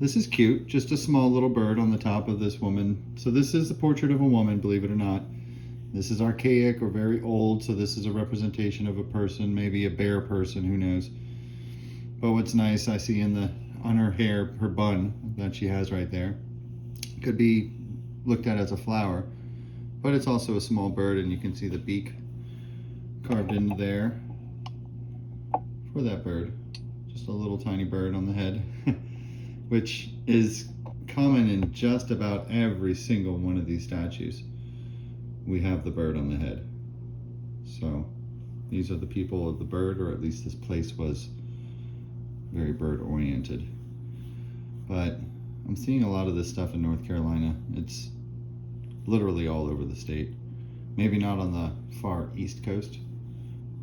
This is cute, just a small little bird on the top of this woman. So this is the portrait of a woman, believe it or not. This is archaic or very old, so this is a representation of a person, maybe a bear person, who knows. But what's nice, I see on her hair, her bun that she has right there, could be looked at as a flower, but it's also a small bird, and you can see the beak carved into there for that bird. Just a little tiny bird on the head, which is common in just about every single one of these statues. We have the bird on the head. So these are the people of the bird, or at least this place was very bird oriented. But I'm seeing a lot of this stuff in North Carolina. It's literally all over the state. Maybe not on the far east coast,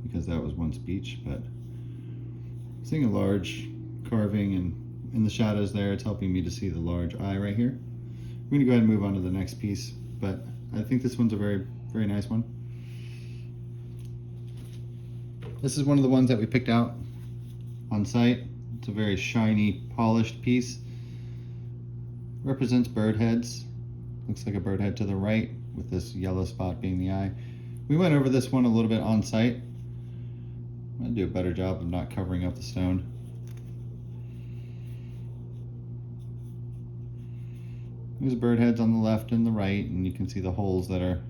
because that was once beach, but I'm seeing a large carving, and in the shadows there, it's helping me to see the large eye right here. I'm going to go ahead and move on to the next piece, but I think this one's a very, very nice one. This is one of the ones that we picked out on site. It's a very shiny, polished piece. Represents bird heads. Looks like a bird head to the right, with this yellow spot being the eye. We went over this one a little bit on site. I'm going to do a better job of not covering up the stone. There's bird heads on the left and the right, and you can see the holes that are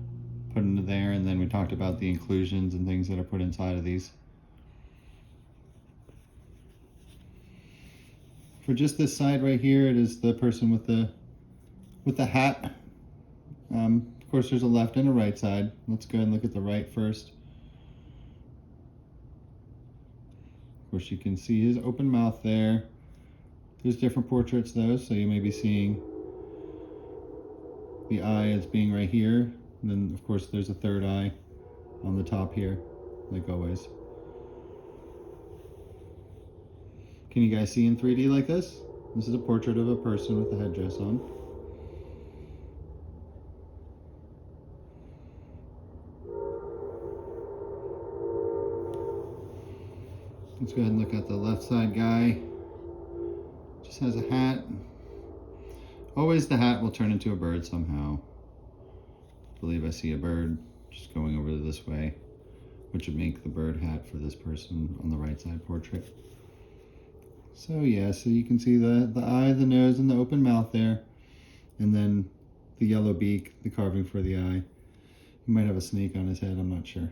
put into there, and then we talked about the inclusions and things that are put inside of these. For just this side right here, it is the person with the hat. Of course, there's a left and a right side. Let's go ahead and look at the right first. Of course, you can see his open mouth there. There's different portraits though, so you may be seeing the eye as being right here. And then, of course, there's a third eye on the top here, like always. Can you guys see in 3D like this? This is a portrait of a person with a headdress on. Let's go ahead and look at the left side guy. Just has a hat. Always the hat will turn into a bird somehow. I believe I see a bird just going over this way, which would make the bird hat for this person on the right side portrait. So yeah, so you can see the eye, the nose, and the open mouth there. And then the yellow beak, the carving for the eye. He might have a snake on his head, I'm not sure.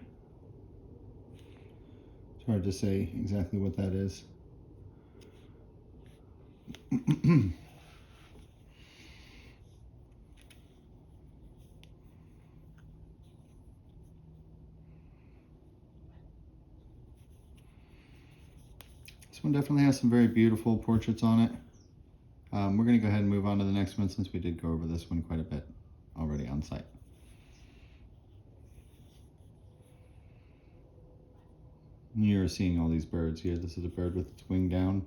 It's hard to say exactly what that is. This one definitely has some very beautiful portraits on it. We're going to go ahead and move on to the next one, since we did go over this one quite a bit already on site. You're seeing all these birds here. This is a bird with its wing down,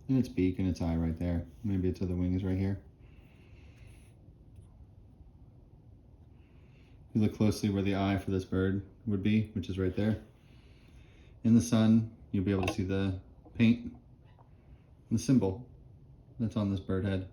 and its beak and its eye right there. Maybe its other wing is right here. If you look closely where the eye for this bird would be, which is right there. In the sun, you'll be able to see the paint and the symbol that's on this bird head.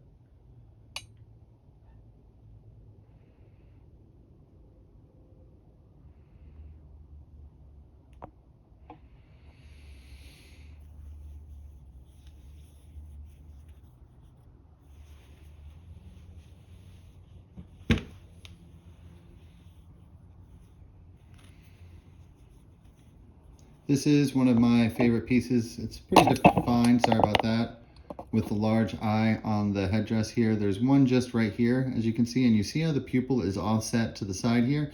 This is one of my favorite pieces. It's pretty defined, sorry about that, with the large eye on the headdress here. There's one just right here, as you can see, and you see how the pupil is offset to the side here?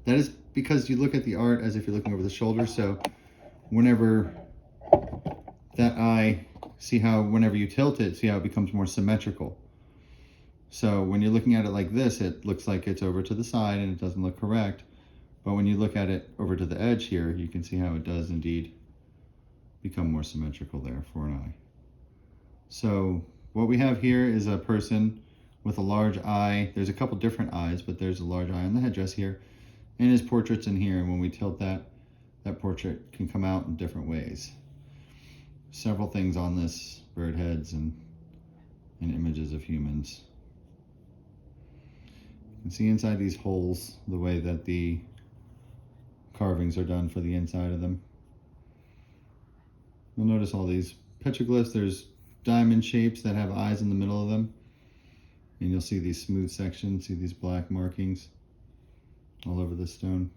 That is because you look at the art as if you're looking over the shoulder, so whenever that eye, see how whenever you tilt it, see how it becomes more symmetrical. So when you're looking at it like this, it looks like it's over to the side and it doesn't look correct. But when you look at it over to the edge here, you can see how it does indeed become more symmetrical there for an eye. So what we have here is a person with a large eye. There's a couple different eyes, but there's a large eye on the headdress here, and his portrait's in here. And when we tilt that, that portrait can come out in different ways. Several things on this bird heads, and and images of humans. You can see inside these holes the way that the carvings are done for the inside of them. You'll notice all these petroglyphs, there's diamond shapes that have eyes in the middle of them. And you'll see these smooth sections, see these black markings all over the stone.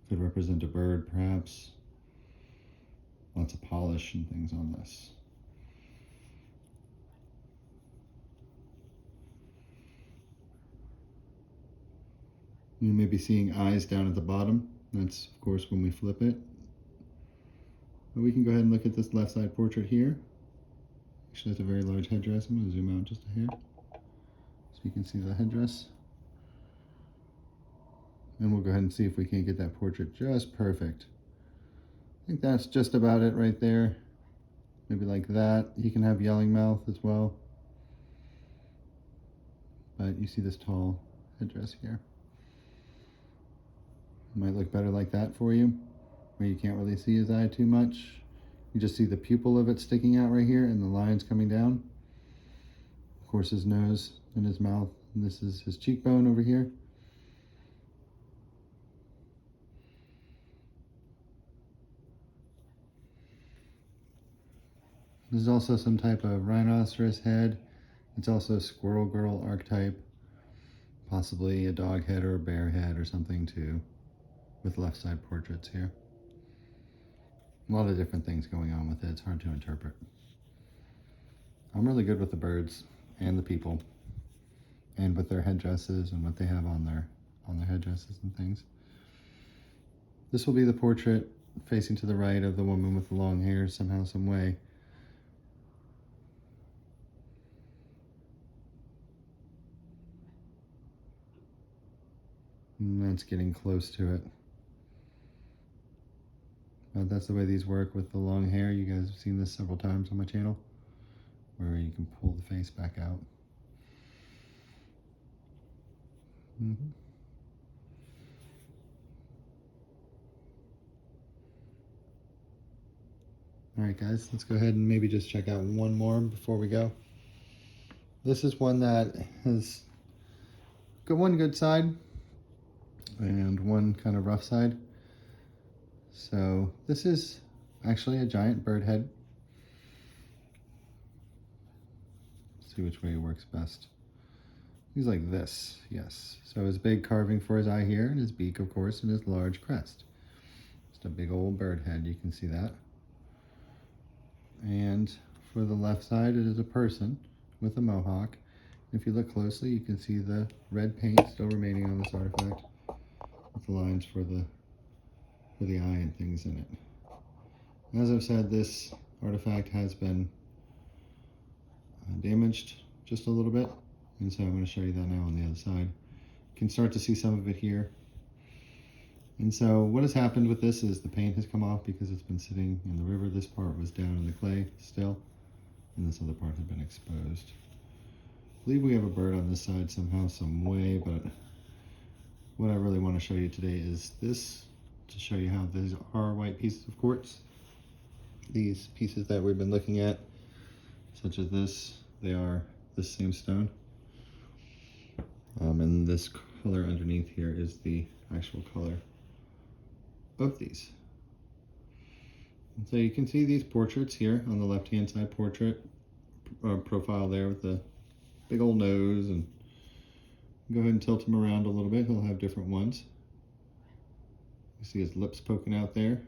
Could represent a bird, perhaps. Lots of polish and things on this. You may be seeing eyes down at the bottom. That's, of course, when we flip it. But we can go ahead and look at this left side portrait here. Actually, that's a very large headdress. I'm going to zoom out just a hair so you can see the headdress. And we'll go ahead and see if we can't get that portrait just perfect. I think that's just about it right there. Maybe like that. He can have yelling mouth as well. But you see this tall headdress here. It might look better like that for you, where you can't really see his eye too much. You just see the pupil of it sticking out right here and the lines coming down. Of course, his nose and his mouth. And this is his cheekbone over here. There's also some type of rhinoceros head. It's also a squirrel girl archetype. Possibly a dog head or a bear head or something too, with left side portraits here. A lot of different things going on with it. It's hard to interpret. I'm really good with the birds and the people and with their headdresses and what they have on their headdresses and things. This will be the portrait facing to the right of the woman with the long hair somehow, some way. And that's getting close to it. But that's the way these work with the long hair. You guys have seen this several times on my channel, where you can pull the face back out. All right, guys, let's go ahead and maybe just check out one more before we go. This is one that has got one good side and one kind of rough side. So this is actually a giant bird head. Let's see which way it works best. He's like this, yes. So his big carving for his eye here, and his beak, of course, and his large crest. Just a big old bird head, you can see that. And for the left side, it is a person with a mohawk. If you look closely, you can see the red paint still remaining on this artifact, with the lines for the eye and things in it. As I've said, this artifact has been damaged just a little bit, and so I'm going to show you that now on the other side. You can start to see some of it here. And so what has happened with this is the paint has come off because it's been sitting in the river. This part was down in the clay still, and this other part had been exposed. I believe we have a bird on this side somehow, some way, but what I really want to show you today is this, to show you how these are white pieces of quartz. These pieces that we've been looking at, such as this, they are this same stone. And this color underneath here is the actual color of these. And so you can see these portraits here on the left-hand side portrait profile there with the big old nose, and go ahead and tilt him around a little bit. He'll have different ones. You see his lips poking out there.